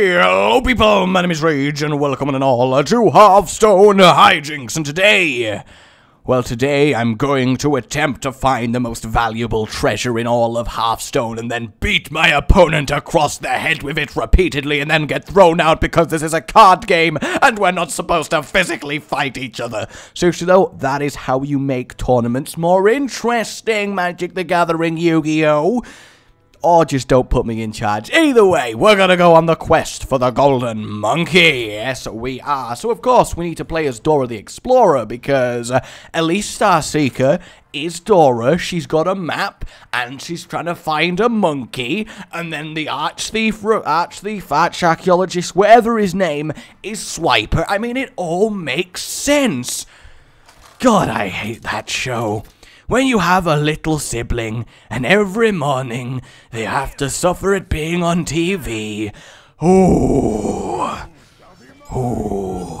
Hello people, my name is Rage and welcome on all to Hearthstone Hijinks, and today I'm going to attempt to find the most valuable treasure in all of Hearthstone and then beat my opponent across the head with it repeatedly and then get thrown out because this is a card game and we're not supposed to physically fight each other. Seriously though, that is how you make tournaments more interesting, Magic the Gathering, Yu-Gi-Oh! Or just don't put me in charge. Either way, we're gonna go on the quest for the golden monkey. Yes, we are. So, of course, we need to play as Dora the Explorer because Elise Starseeker is Dora. She's got a map, and she's trying to find a monkey, and then the arch-thief, archaeologist, whatever his name, is Swiper. I mean, it all makes sense. God, I hate that show. When you have a little sibling, and every morning they have to suffer it being on TV.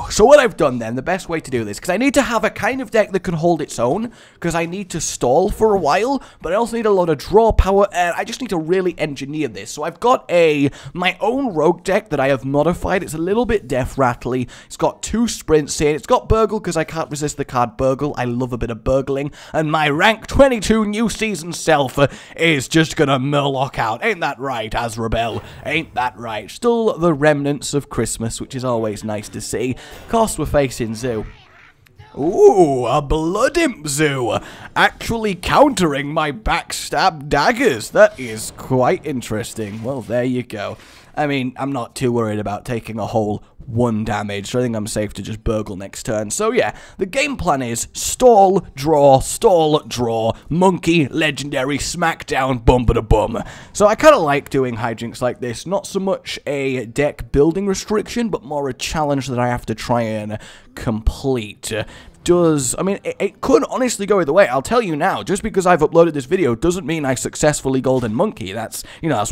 So what I've done then, the best way to do this, because I need to have a kind of deck that can hold its own, because I need to stall for a while, but I also need a lot of draw power, and I just need to really engineer this. So I've got my own rogue deck that I have modified. It's a little bit death rattly. It's got 2 sprints in. It's got burgle, because I can't resist the card burgle. I love a bit of burgling, and my rank 22 new season self is just gonna murloc out. Ain't that right, Azrabel? Ain't that right? Still the remnants of Christmas, which is always nice to see. Of course, we're facing Zoo. Ooh, a Blood Imp Zoo. Actually countering my backstab daggers. That is quite interesting. Well, there you go. I mean, I'm not too worried about taking a whole 1 damage, so I think I'm safe to just burgle next turn. So yeah, the game plan is stall, draw, monkey, legendary, smackdown, bum-ba-da-bum. So I kind of like doing hijinks like this. Not so much a deck building restriction, but more a challenge that I have to try and complete. It could honestly go either way. I'll tell you now, just because I've uploaded this video doesn't mean I successfully golden monkey. That's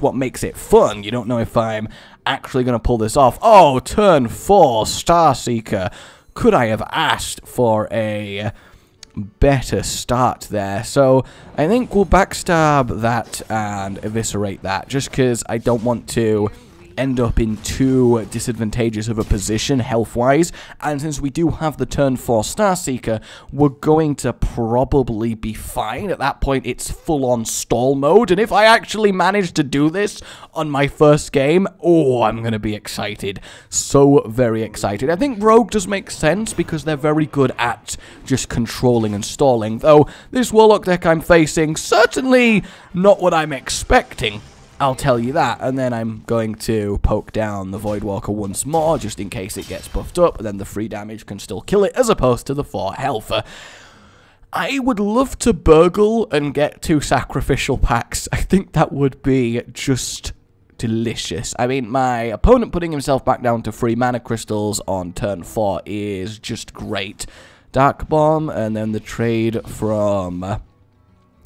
what makes it fun. You don't know if I'm actually going to pull this off. Oh, turn 4, Starseeker. Could I have asked for a better start there? So I think we'll backstab that and eviscerate that, just because I don't want to end up in too disadvantageous of a position health-wise, and since we do have the turn 4 Starseeker, we're going to probably be fine. At that point, it's full-on stall mode, and if I actually manage to do this on my first game, oh, I'm going to be excited. So very excited. I think Rogue does make sense, because they're very good at just controlling and stalling, though this Warlock deck I'm facing, certainly not what I'm expecting. I'll tell you that, and then I'm going to poke down the Voidwalker once more, just in case it gets buffed up, and then the 3 damage can still kill it, as opposed to the 4 health. I would love to burgle and get 2 sacrificial packs. I think that would be just delicious. I mean, my opponent putting himself back down to 3 mana crystals on turn 4 is just great. Dark Bomb, and then the trade from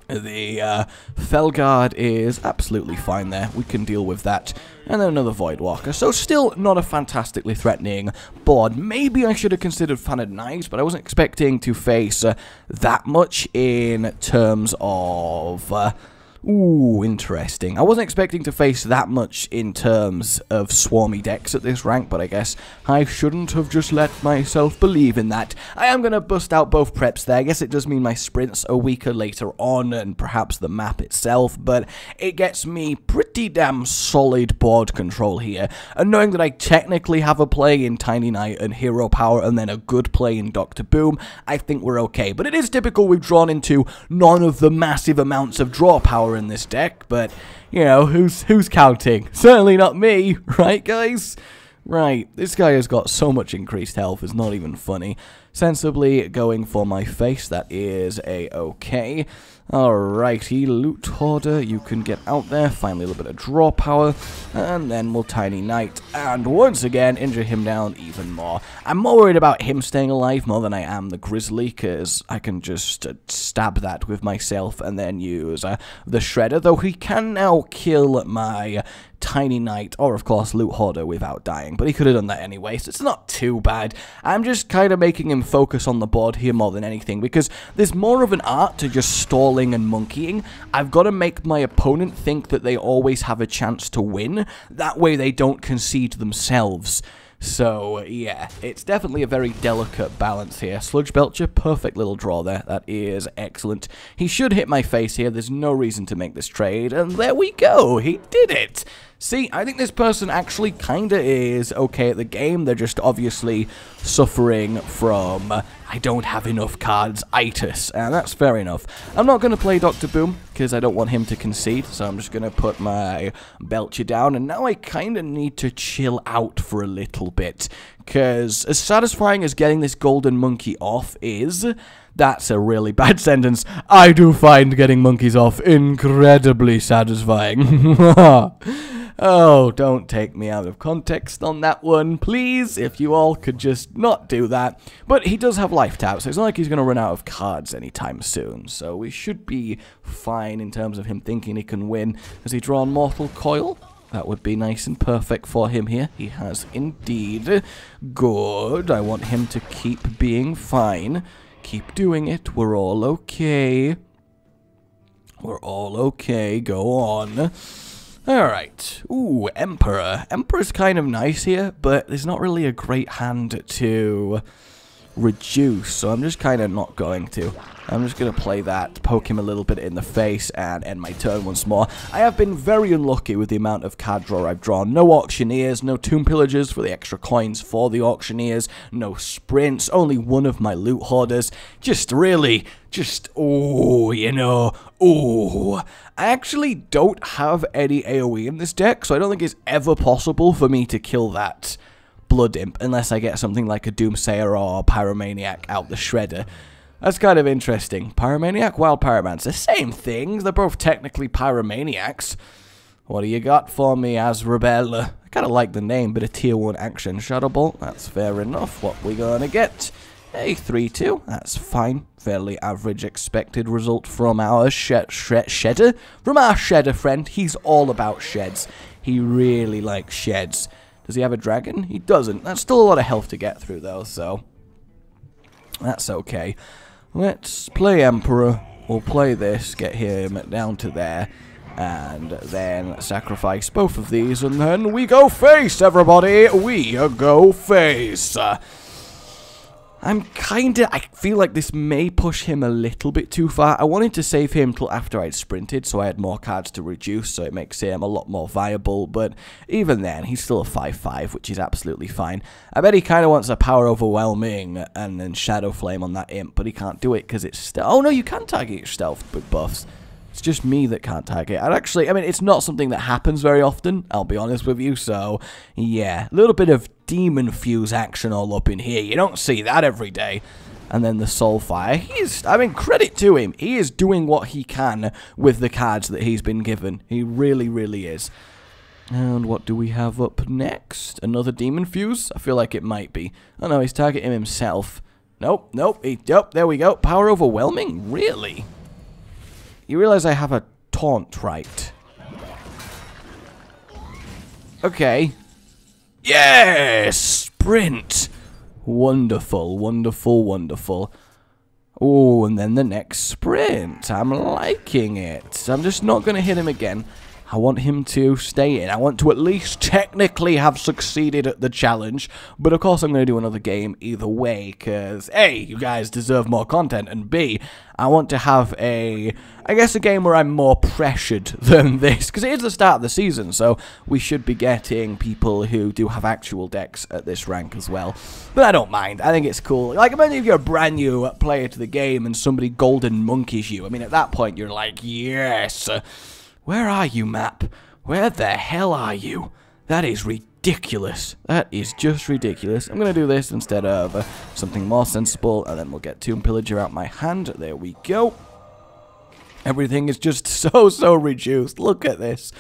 the Felguard is absolutely fine there. We can deal with that. And then another Voidwalker. So still not a fantastically threatening board. Maybe I should have considered Fanad Knives, but I wasn't expecting to face that much in terms of ooh, interesting. I wasn't expecting to face that much in terms of swarmy decks at this rank, but I guess I shouldn't have just let myself believe in that. I am going to bust out both preps there. I guess it does mean my sprints are weaker later on, and perhaps the map itself, but it gets me pretty damn solid board control here. And knowing that I technically have a play in Tiny Knight and Hero Power, and then a good play in Dr. Boom, I think we're okay. But it is typical we've drawn into none of the massive amounts of draw power in this deck, but who's counting? Certainly not me, right guys? Right, this guy has got so much increased health, it's not even funny. Sensibly going for my face, that is a-okay. Alrighty, Loot Hoarder, you can get out there, finally a little bit of draw power, and then we'll Tiny Knight, and once again, injure him down even more. I'm more worried about him staying alive more than I am the Grizzly, because I can just stab that with myself and then use the Shredder, though he can now kill my Tiny Knight, or of course Loot Hoarder without dying, but he could have done that anyway, so it's not too bad. I'm just kind of making him focus on the board here more than anything, because there's more of an art to just stalling and monkeying. I've got to make my opponent think that they always have a chance to win, that way they don't concede themselves. So, yeah, it's definitely a very delicate balance here. Sludge Belcher, perfect little draw there. That is excellent. He should hit my face here. There's no reason to make this trade. And there we go. He did it. See, I think this person actually kind of is okay at the game. They're just obviously suffering from I don't have enough cards itis, and that's fair enough. I'm not going to play Dr. Boom because I don't want him to concede, so I'm just going to put my Belcher down, and now I kind of need to chill out for a little bit, because as satisfying as getting this golden monkey off is, that's a really bad sentence. I do find getting monkeys off incredibly satisfying. Oh, don't take me out of context on that one, please, if you all could just not do that. But he does have life tap, so it's not like he's going to run out of cards anytime soon, so we should be fine in terms of him thinking he can win. Has he drawn Mortal Coil? That would be nice and perfect for him here. He has indeed. Good. I want him to keep being fine. Keep doing it. We're all okay. We're all okay. Go on. Alright. Ooh, Emperor. Emperor's kind of nice here, but there's not really a great hand to reduce, so I'm just kind of not going to. I'm just going to play that, poke him a little bit in the face, and end my turn once more. I have been very unlucky with the amount of card draw I've drawn. No Auctioneers, no Tomb Pillagers for the extra coins for the Auctioneers, no Sprints, only one of my Loot Hoarders. Just really, oh, you know, oh. I actually don't have any AoE in this deck, so I don't think it's ever possible for me to kill that Blood Imp, unless I get something like a Doomsayer or Pyromaniac out the shredder. That's kind of interesting. Pyromaniac, Wild Pyromancer, same things. They're both technically Pyromaniacs. What do you got for me, Azrael? I kind of like the name, but a tier 1 action. Shadow Bolt, that's fair enough. What we gonna get? A 3-2, that's fine. Fairly average expected result from our shedder. From our shedder friend. He's all about sheds. He really likes sheds. Does he have a dragon? He doesn't. That's still a lot of health to get through, though, so that's okay. Let's play Emperor. We'll play this, get him down to there, and then sacrifice both of these, and then we go face, everybody! We go face! I feel like this may push him a little bit too far. I wanted to save him till after I'd sprinted, so I had more cards to reduce, so it makes him a lot more viable, but even then, he's still a 5-5, which is absolutely fine. I bet he kind of wants a Power Overwhelming and then Shadow Flame on that Imp, but he can't do it because it's stealth. Oh no, you can target your stealth buffs. It's just me that can't target. It's not something that happens very often, I'll be honest with you, so yeah. A little bit of Demon Fuse action all up in here. You don't see that every day. And then the Soulfire. Credit to him. He is doing what he can with the cards that he's been given. He really, really is. And what do we have up next? Another Demon Fuse? I feel like it might be. Oh no, he's targeting himself. Nope. There we go. Power Overwhelming? Really? You realize I have a taunt, right? Okay. Yes! Sprint! Wonderful, wonderful, wonderful. Oh, and then the next sprint. I'm liking it. I'm just not going to hit him again. I want him to stay in. I want to at least technically have succeeded at the challenge. But of course I'm going to do another game either way, because A, you guys deserve more content, and B, I want to have a game where I'm more pressured than this, because it is the start of the season, so we should be getting people who do have actual decks at this rank as well. But I don't mind. I think it's cool. Like, imagine if you're a brand new player to the game and somebody golden monkeys you. I mean, at that point you're like, yes. Where are you, map? Where the hell are you? That is ridiculous. That is just ridiculous. I'm going to do this instead of something more sensible, and then we'll get Tomb Pillager out my hand. There we go. Everything is just so reduced. Look at this.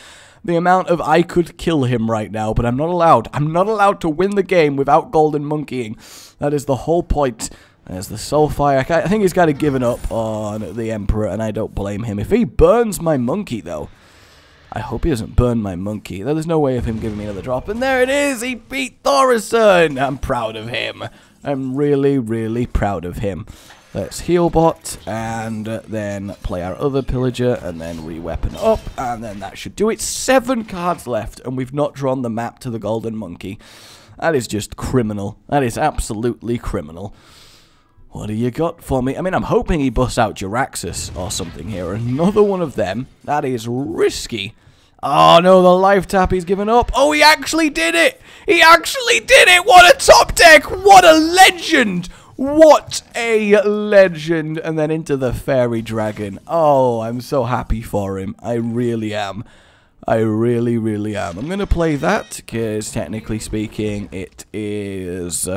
The amount of I could kill him right now, but I'm not allowed. I'm not allowed to win the game without golden monkeying. That is the whole point. There's the Soulfire. I think he's kind of given up on the Emperor, and I don't blame him. If he burns my monkey, though, I hope he doesn't burn my monkey. There's no way of him giving me another drop. And there it is. He beat Thorison. I'm proud of him. I'm really, really proud of him. Let's heal bot and then play our other pillager and then re-weapon up. And then that should do it. 7 cards left and we've not drawn the map to the golden monkey. That is just criminal. That is absolutely criminal. What do you got for me? I mean, I'm hoping he busts out Jiraxxus or something here. Another one of them. That is risky. Oh, no, the life tap he's given up. Oh, he actually did it. He actually did it. What a top deck. What a legend. What a legend. And then into the fairy dragon. Oh, I'm so happy for him. I really am. I really, really am. I'm going to play that because technically speaking, it is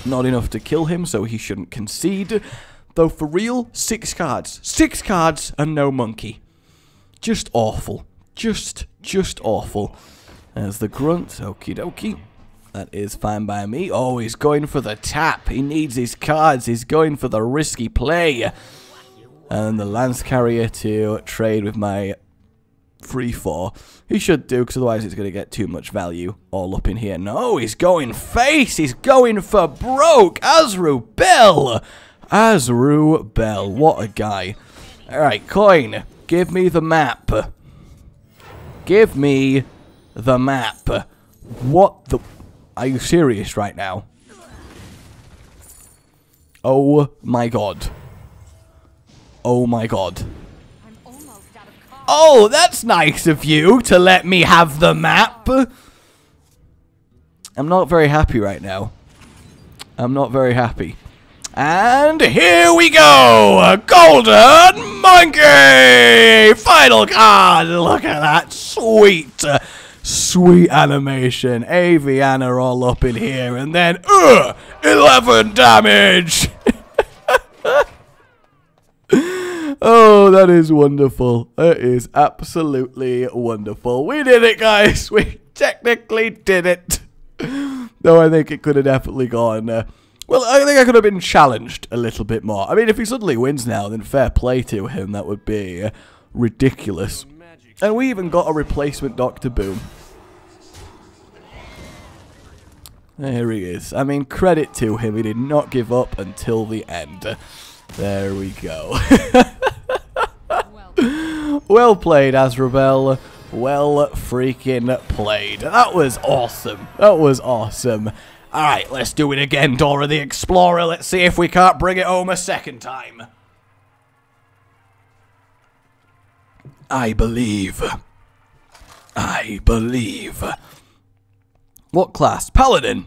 not enough to kill him, so he shouldn't concede. Though for real, 6 cards. 6 cards and no monkey. Just awful. Just awful. There's the grunt. Okie dokie. That is fine by me. Oh, he's going for the tap. He needs his cards. He's going for the risky play. And the Lance Carrier to trade with my 3-4. He should do, because otherwise it's going to get too much value all up in here. No, he's going face. He's going for broke. Azrubel. Azrubel. What a guy. Alright, coin. Give me the map. Give me the map. What the... Are you serious right now? Oh my god. Oh my god. Oh, that's nice of you to let me have the map. I'm not very happy right now. I'm not very happy. And here we go! Golden Monkey! Final card! Look at that sweet, sweet animation. Aviana all up in here, and then 11 damage! Oh, that is wonderful. That is absolutely wonderful. We did it, guys! We technically did it! Though I think it could have definitely gone... well, I think I could have been challenged a little bit more. I mean, if he suddenly wins now, then fair play to him. That would be ridiculous. And we even got a replacement Dr. Boom. There he is. I mean, credit to him. He did not give up until the end. There we go. Well played, Azrubel. Well freaking played. That was awesome. That was awesome. Alright, let's do it again, Dora the Explorer. Let's see if we can't bring it home a second time. I believe. I believe. What class? Paladin.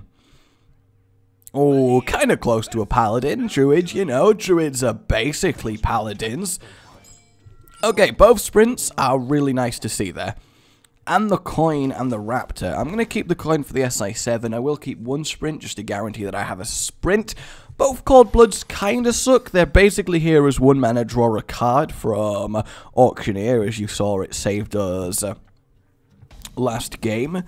Oh, kind of close to a paladin. Druid, you know, druids are basically paladins. Okay, both sprints are really nice to see there. And the coin and the raptor. I'm going to keep the coin for the SI7. I will keep 1 sprint just to guarantee that I have a sprint. Both Cold Bloods kind of suck. They're basically here as 1 mana, draw a card from Auctioneer. As you saw, it saved us last game.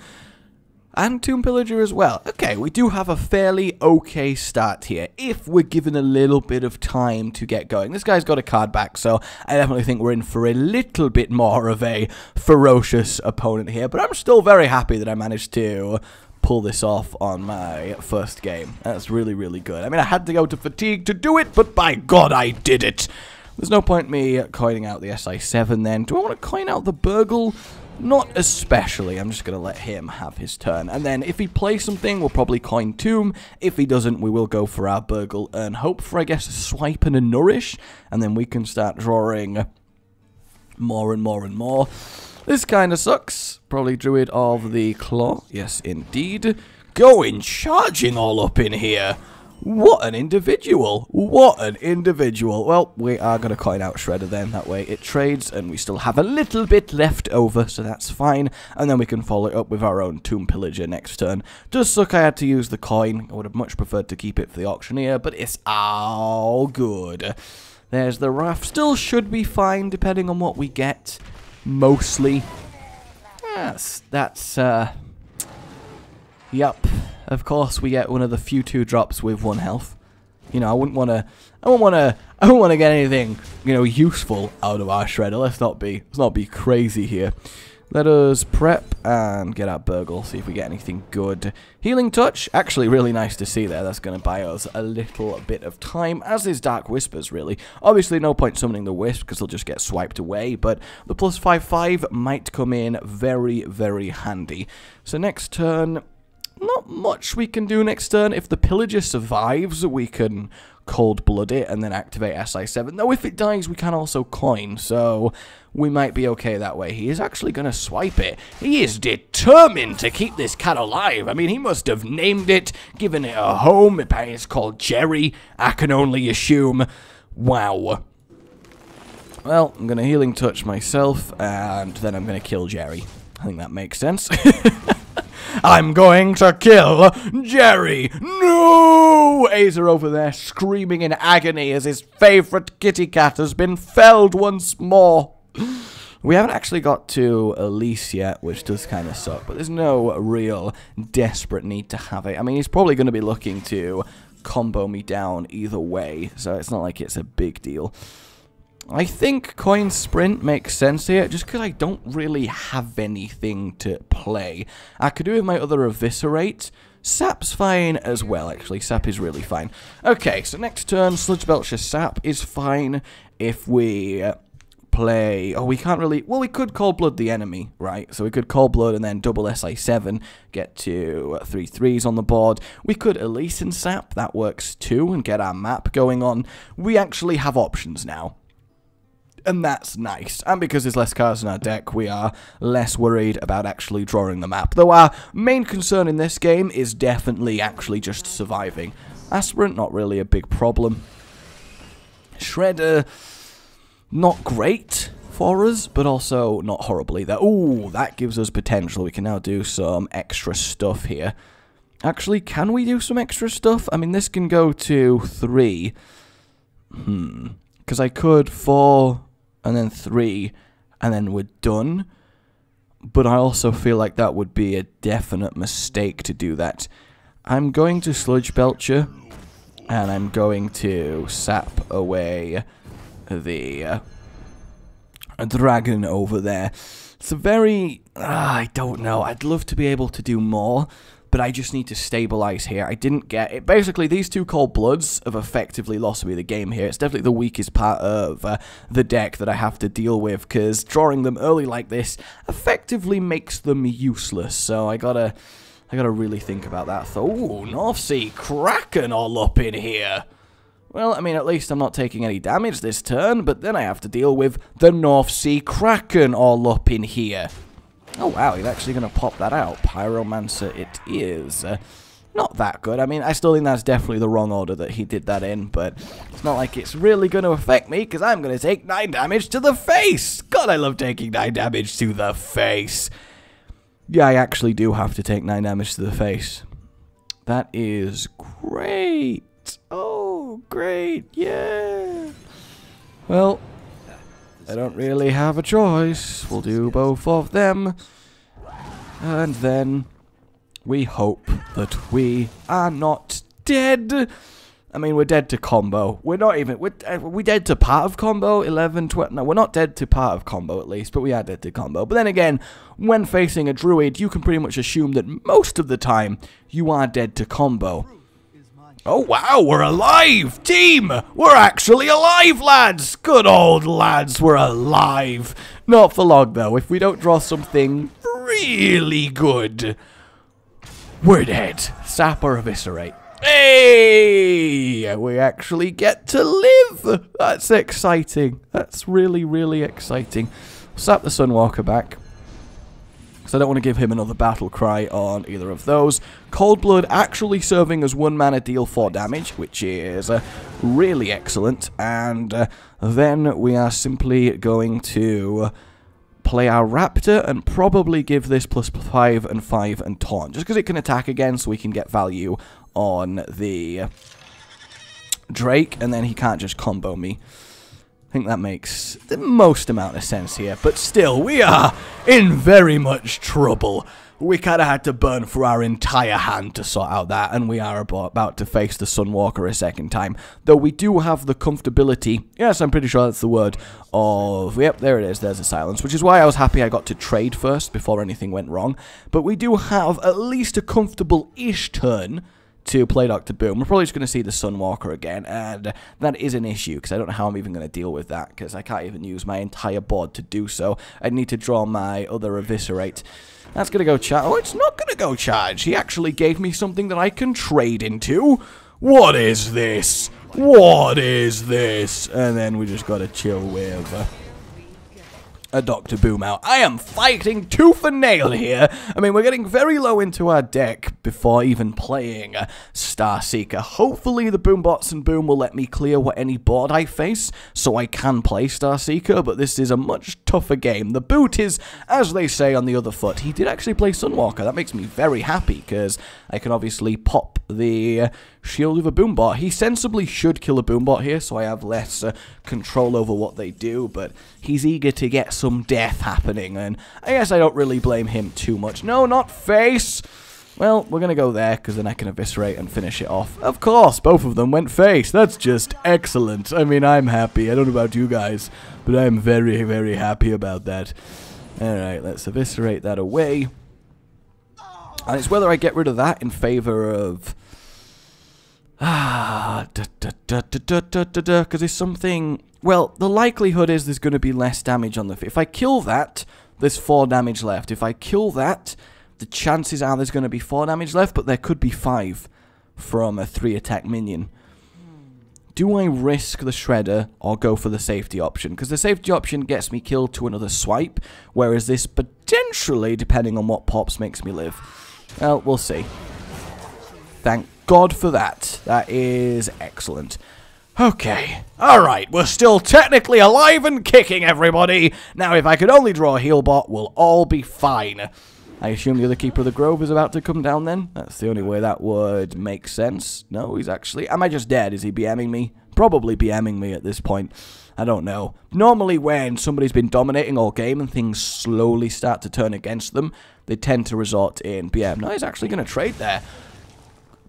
And Tomb Pillager as well. Okay, we do have a fairly okay start here, if we're given a little bit of time to get going. This guy's got a card back, so I definitely think we're in for a little bit more of a ferocious opponent here. But I'm still very happy that I managed to pull this off on my first game. That's really, really good. I mean, I had to go to Fatigue to do it, but by God, I did it. There's no point me coining out the SI7 then. Do I want to coin out the Burgle? Not especially. I'm just going to let him have his turn. And then if he plays something, we'll probably coin Tomb. If he doesn't, we will go for our Burgle and hope for, I guess, a Swipe and a Nourish. And then we can start drawing more and more and more. This kind of sucks. Probably Druid of the Claw. Yes, indeed. Going charging all up in here. What an individual. What an individual. Well, we are going to coin out Shredder then. That way it trades and we still have a little bit left over, so that's fine. And then we can follow it up with our own Tomb Pillager next turn. Does suck I had to use the coin. I would have much preferred to keep it for the Auctioneer, but it's all good. There's the Raft. Still should be fine depending on what we get. Mostly. Yes, that's, Yup. Of course, we get one of the few 2-drops with 1 health. You know, I wouldn't want to I don't want to get anything, useful out of our shredder. Let's not be crazy here. Let us prep and get our burgle, see if we get anything good. Healing touch, actually really nice to see there. That's going to buy us a little bit of time, as is Dark Whispers, really. Obviously, no point summoning the Wisp, because they'll just get swiped away, but the plus 5/5 might come in very, very handy. So next turn, not much we can do next turn. If the Pillager survives, we can Cold Blood it and then activate SI7. Though if it dies, we can also coin, so we might be okay that way. He is actually going to swipe it. He is determined to keep this cat alive. I mean, he must have named it, given it a home. It's called Jerry, I can only assume. Wow. Well, I'm going to Healing Touch myself, and then I'm going to kill Jerry. I think that makes sense. I'm going to kill Jerry. No! Azer over there screaming in agony as his favorite kitty cat has been felled once more. We haven't actually got to Elise yet, which does kind of suck, but there's no real desperate need to have it. I mean, he's probably going to be looking to combo me down either way, so it's not like it's a big deal. I think Coin Sprint makes sense here, just because I don't really have anything to play. I could do with my other Eviscerate. Sap's fine as well, actually. Sap is really fine. Okay, so next turn, Sludge Belcher Sap is fine if we play... Oh, we can't really... Well, we could Cold Blood the enemy, right? So we could Cold Blood and then double SI7, get to 3 3s on the board. We could Elise and Sap, that works too, and get our map going on. We actually have options now. And that's nice. And because there's less cards in our deck, we are less worried about actually drawing the map. Though our main concern in this game is definitely actually just surviving. Aspirant, not really a big problem. Shredder, not great for us, but also not horribly. Ooh, that gives us potential. We can now do some extra stuff here. Actually, can we do some extra stuff? I mean, this can go to 3. Because I could 4... and then 3, and then we're done. But I also feel like that would be a definite mistake to do that. I'm going to Sludge Belcher, and I'm going to sap away the dragon over there. It's a very... I don't know. I'd love to be able to do more, but I just need to stabilize here. I didn't get it. Basically, these two Cold Bloods have effectively lost me the game here. It's definitely the weakest part of the deck that I have to deal with, because drawing them early like this effectively makes them useless. So I gotta really think about that. So, ooh, North Sea Kraken all up in here. Well, I mean, at least I'm not taking any damage this turn, but then I have to deal with the North Sea Kraken all up in here. Oh, wow, he's actually going to pop that out. Pyromancer it is. Not that good. I mean, I still think that's definitely the wrong order that he did that in, but it's not like it's really going to affect me, because I'm going to take 9 damage to the face. God, I love taking 9 damage to the face. Yeah, I actually do have to take 9 damage to the face. That is great. Oh, great. Yeah. Well... I don't really have a choice. We'll do both of them. And then we hope that we are not dead. I mean, we're dead to combo. We're not even... We're dead to part of combo. 11, 12... No, we're not dead to part of combo, at least. But we are dead to combo. But then again, when facing a druid, you can pretty much assume that most of the time, you are dead to combo. Oh, wow, we're alive, team! We're actually alive, lads! Good old lads, we're alive. Not for long, though. If we don't draw something really good, we're dead. Sap or Eviscerate. Hey! We actually get to live! That's exciting. That's really, really exciting. Sap the Sunwalker back. So I don't want to give him another battle cry on either of those. Cold Blood actually serving as 1 mana deal 4 damage, which is really excellent. And then we are simply going to play our Raptor and probably give this plus 5 and 5 and Taunt. Just because it can attack again, so we can get value on the Drake, and then he can't just combo me. I think that makes the most amount of sense here, but still, we are in very much trouble. we kind of had to burn through our entire hand to sort out that, and we are about to face the Sunwalker a second time. Though we do have the comfortability, yes, I'm pretty sure that's the word, of, yep, there it is, there's a silence, which is why I was happy I got to trade first before anything went wrong. But we do have at least a comfortable-ish turn to play Dr. Boom. We're probably just going to see the Sunwalker again, and that is an issue, because I don't know how I'm even going to deal with that, because I can't even use my entire board to do so. I need to draw my other Eviscerate. That's going to go charge. Oh, it's not going to go charge. He actually gave me something that I can trade into. What is this? What is this? And then we just got to chill with a Dr. Boom out. I am fighting tooth and nail here. I mean, we're getting very low into our deck before even playing Starseeker. Hopefully the Boombots and Boom will let me clear what any board I face so I can play Starseeker, but this is a much tougher game. The boot is, as they say, on the other foot. He did actually play Sunwalker. That makes me very happy because I can obviously pop the shield of a Boombot. He sensibly should kill a Boombot here, so I have less control over what they do, but he's eager to get some death happening, and I guess I don't really blame him too much. No, not face! Well, we're going to go there, because then I can Eviscerate and finish it off. Of course, both of them went face. That's just excellent. I mean, I'm happy. I don't know about you guys, but I'm very, very happy about that. Alright, let's Eviscerate that away. And it's whether I get rid of that in favor of... because there's something... Well, the likelihood is there's going to be less damage on the... If I kill that, there's 4 damage left. If I kill that, the chances are there's going to be 4 damage left, but there could be 5 from a 3-attack minion. Do I risk the Shredder or go for the safety option? Because the safety option gets me killed to another swipe, whereas this potentially, depending on what pops, makes me live. Well, we'll see. Thank God for that. That is excellent. Okay. Alright, we're still technically alive and kicking, everybody. Now, if I could only draw a heal bot, we'll all be fine. I assume the other Keeper of the Grove is about to come down then? That's the only way that would make sense. No, he's actually... Am I just dead? Is he BMing me? Probably BMing me at this point. I don't know. Normally when somebody's been dominating all game and things slowly start to turn against them, they tend to resort in BM. No, he's actually going to trade there.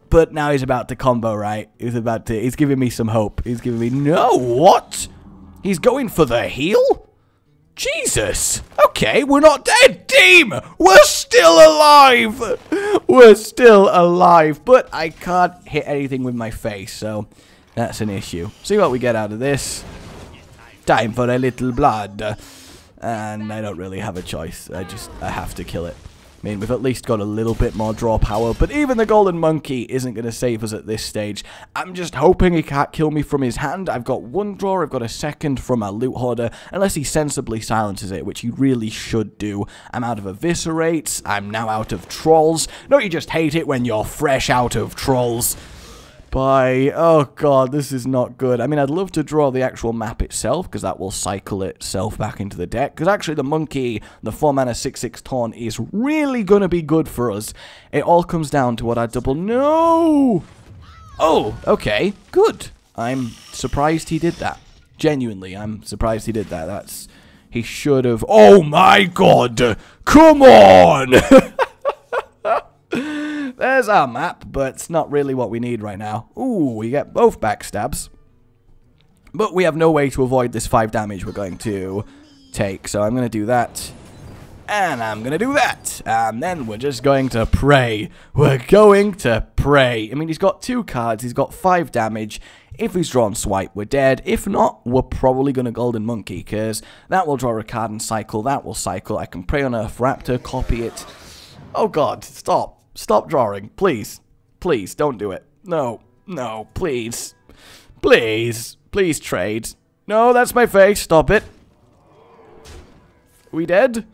But now he's about to combo, right? He's giving me some hope. He's giving me... No, what? He's going for the heal? Jesus. Okay, we're not dead, team. We're still alive. We're still alive. But I can't hit anything with my face, so that's an issue. See what we get out of this. Time for a little blood. And I don't really have a choice. I have to kill it. I mean, we've at least got a little bit more draw power, but even the Golden Monkey isn't going to save us at this stage. I'm just hoping he can't kill me from his hand. I've got 1 draw, I've got a 2nd from our Loot Hoarder, unless he sensibly silences it, which he really should do. I'm out of Eviscerates, I'm now out of Trolls. Don't you just hate it when you're fresh out of Trolls? Bye. Oh god, this is not good. I mean, I'd love to draw the actual map itself, because that will cycle itself back into the deck. Because actually the Monkey, the 4-mana 6/6 taunt, is really going to be good for us. It all comes down to what I double... No! Oh, okay. Good. I'm surprised he did that. Genuinely, I'm surprised he did that. He should have... Oh my god! Come on! There's our map, but it's not really what we need right now. Ooh, we get both backstabs. But we have no way to avoid this 5 damage we're going to take. So I'm going to do that. And I'm going to do that. And then we're just going to pray. We're going to pray. I mean, he's got 2 cards. He's got 5 damage. If he's drawn Swipe, we're dead. If not, we're probably going to Golden Monkey, because that will draw a card and cycle. That will cycle. I can Prey on Earth Raptor, copy it. Oh god, stop. Stop drawing, please. Please, don't do it. No, no, please. Please. Please trade. No, that's my face. Stop it. Are we dead?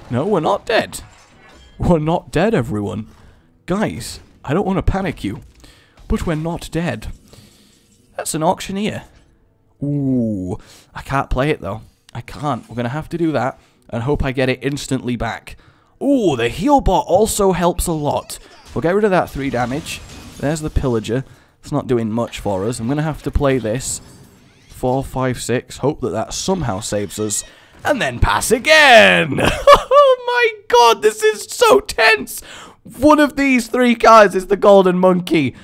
No, we're not dead. We're not dead, everyone. Guys, I don't want to panic you, but we're not dead. That's an Auctioneer. Ooh, I can't play it, though. I can't. We're going to have to do that and hope I get it instantly back. Ooh, the heal bot also helps a lot. We'll get rid of that 3 damage. There's the Pillager. It's not doing much for us. I'm going to have to play this. 4, 5, 6. Hope that that somehow saves us. and then pass again. Oh my god, this is so tense. One of these 3 cards is the Golden Monkey.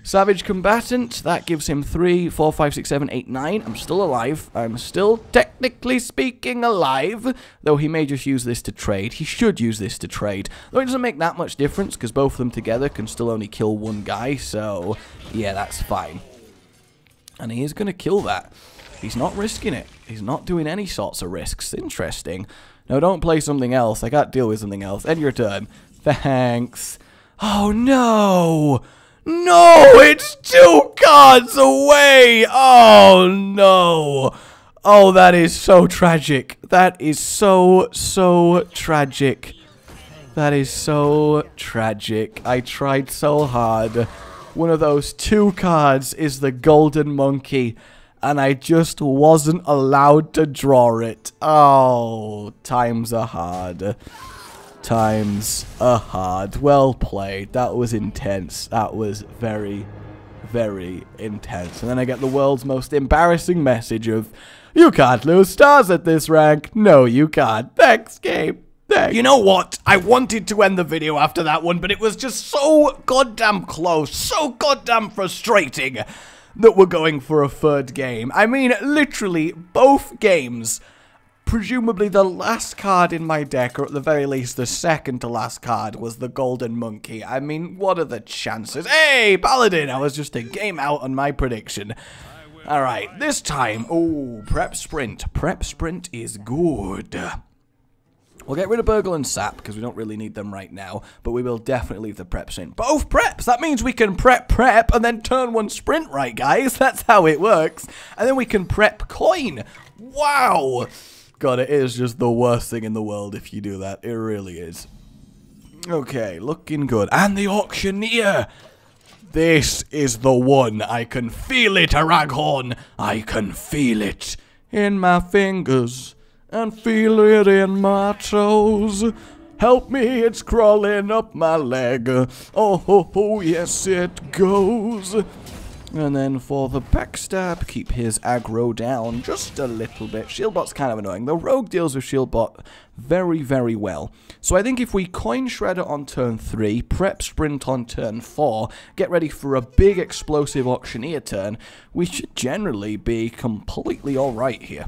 Savage Combatant, that gives him 3, 4, 5, 6, 7, 8, 9. I'm still alive. I'm still, technically speaking, alive. Though he may just use this to trade. He should use this to trade. Though it doesn't make that much difference, because both of them together can still only kill 1 guy. So, yeah, that's fine. And he is going to kill that. He's not risking it. He's not doing any sorts of risks. Interesting. No, don't play something else. I can't deal with something else. End your turn. Thanks. Oh, no! No, it's 2 cards away. Oh, no. Oh, that is so tragic. That is so tragic. That is so tragic. I tried so hard. One of those 2 cards is the Golden Monkey, and I just wasn't allowed to draw it. Oh, times are hard. Times are hard. Well played. That was intense. That was very, very intense. And then I get the world's most embarrassing message of, you can't lose stars at this rank. No, you can't. Thanks, game. Thanks. You know what? I wanted to end the video after that one, but it was just so goddamn close, so goddamn frustrating that we're going for a 3rd game. I mean, literally, both games. Presumably the last card in my deck, or at the very least the second to last card, was the Golden Monkey. I mean, what are the chances? Hey, Paladin! I was just a game out on my prediction. Alright, this time, oh, Prep Sprint. Prep Sprint is good. We'll get rid of Burgle and Sap, because we don't really need them right now, but we will definitely leave the Preps in. Both Preps! That means we can prep, and then turn 1 Sprint, right, guys? That's how it works. And then we can prep Coin. Wow! God, it is just the worst thing in the world if you do that. It really is. Okay, looking good. And the Auctioneer! This is the one. I can feel it, Araghorn. I can feel it in my fingers and feel it in my toes. Help me, it's crawling up my leg. Oh, yes, it goes. And then for the backstab, keep his aggro down just a little bit. Shieldbot's kind of annoying. The rogue deals with Shieldbot very, very well. So I think if we Coin Shredder on turn 3, prep Sprint on turn 4, get ready for a big explosive Auctioneer turn, we should generally be completely alright here.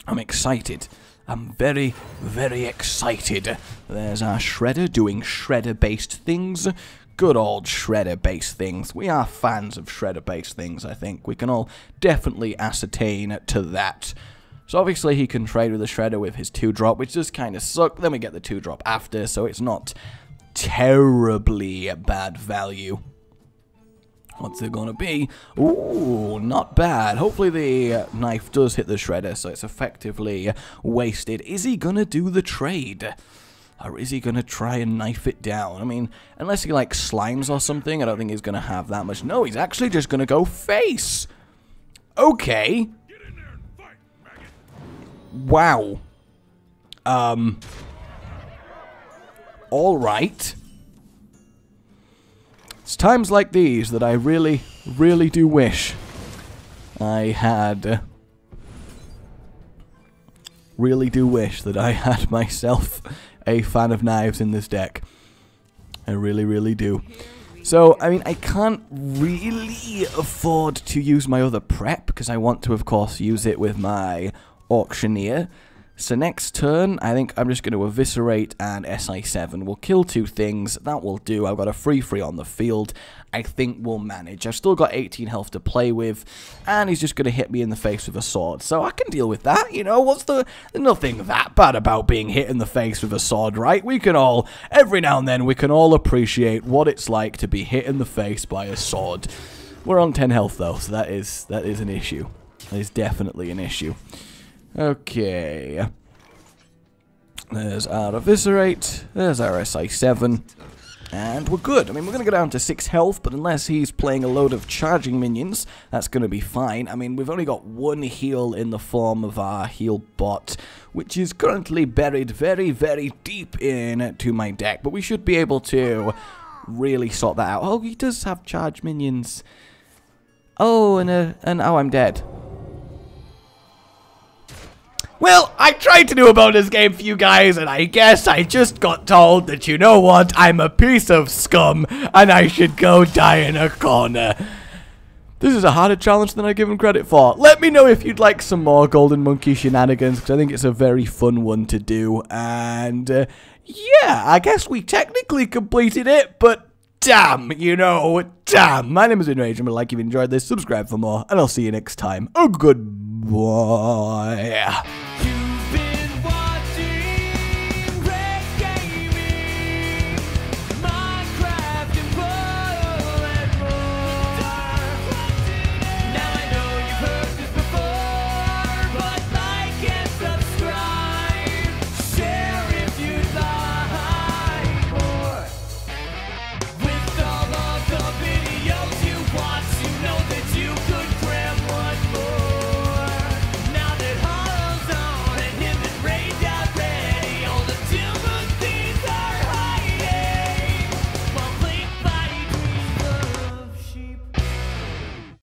I'm excited. I'm very, very excited. There's our Shredder doing Shredder-based things. Good old Shredder-based things. We are fans of Shredder-based things, I think. We can all definitely ascertain to that. So obviously he can trade with the Shredder with his 2-drop, which does kind of suck. Then we get the 2-drop after, so it's not terribly bad value. What's it gonna be? Ooh, not bad. Hopefully the knife does hit the Shredder, so it's effectively wasted. Is he gonna do the trade? Or is he going to try and knife it down? I mean, unless he, like, slimes or something, I don't think he's going to have that much. No, he's actually just going to go face. Okay. Wow. Alright. It's times like these that I really, really do wish I had... Really do wish that I had myself... a fan of knives in this deck. I really, really do. So, I mean, I can't really afford to use my other prep, because I want to, of course, use it with my Auctioneer. So next turn, I think I'm just going to Eviscerate and SI7. We'll kill 2 things. That will do. I've got a free on the field. I think we'll manage. I've still got 18 health to play with, and he's just going to hit me in the face with a sword. So I can deal with that, you know. There's nothing that bad about being hit in the face with a sword, right? We can all, every now and then, we can all appreciate what it's like to be hit in the face by a sword. We're on 10 health, though, so that is an issue. That is definitely an issue. Okay. There's our Eviscerate. There's our SI7. And we're good. I mean, we're going to go down to 6 health, but unless he's playing a load of charging minions, that's going to be fine. I mean, we've only got 1 heal in the form of our heal bot, which is currently buried very, very deep into my deck. But we should be able to really sort that out. Oh, he does have charge minions. Oh, and oh, I'm dead. Well, I tried to do a bonus game for you guys, and I guess I just got told that, you know what, I'm a piece of scum, and I should go die in a corner. This is a harder challenge than I've given credit for. Let me know if you'd like some more Golden Monkey shenanigans, because I think it's a very fun one to do. And, yeah, I guess we technically completed it, but damn, you know, damn. My name has been Rage, and like if you enjoyed this, subscribe for more, and I'll see you next time. Oh, goodbye.